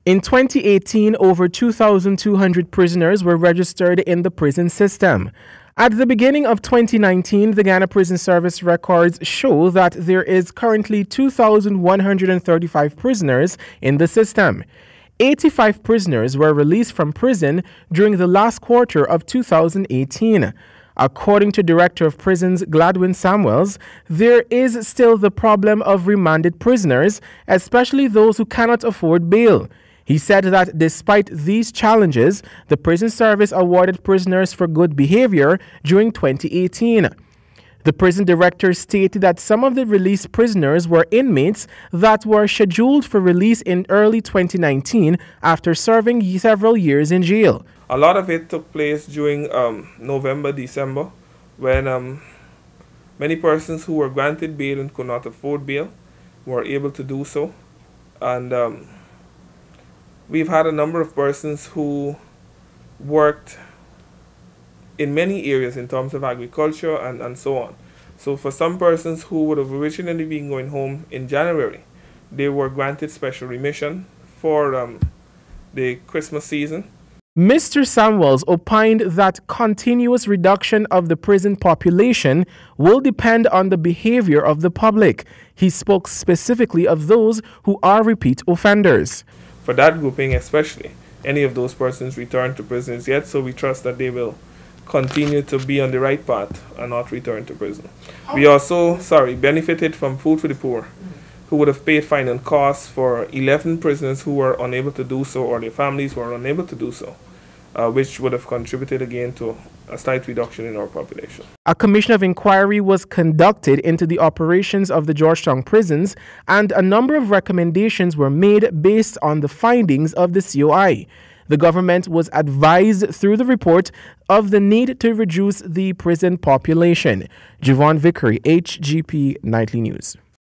In 2018, over 2,200 prisoners were registered in the prison system. At the beginning of 2019, the Ghana Prison Service records show that there is currently 2,135 prisoners in the system. 85 prisoners were released from prison during the last quarter of 2018. According to Director of Prisons Gladwin Samuels, there is still the problem of remanded prisoners, especially those who cannot afford bail. He said that despite these challenges, the prison service awarded prisoners for good behavior during 2018. The prison director stated that some of the released prisoners were inmates that were scheduled for release in early 2019 after serving several years in jail. A lot of it took place during November, December, when many persons who were granted bail and could not afford bail were able to do so. And we've had a number of persons who worked in many areas in terms of agriculture and so on. So for some persons who would have originally been going home in January, they were granted special remission for the Christmas season. Mr. Samuels opined that continuous reduction of the prison population will depend on the behavior of the public. He spoke specifically of those who are repeat offenders. For that grouping especially, any of those persons return to prisons yet, so we trust that they will continue to be on the right path and not return to prison. We also, benefited from Food for the Poor, who would have paid fine and costs for 11 prisoners who were unable to do so, or their families were unable to do so, which would have contributed again to a slight reduction in our population. A commission of inquiry was conducted into the operations of the Georgetown prisons, and a number of recommendations were made based on the findings of the COI. The government was advised through the report of the need to reduce the prison population. Javon Vickery, HGP Nightly News.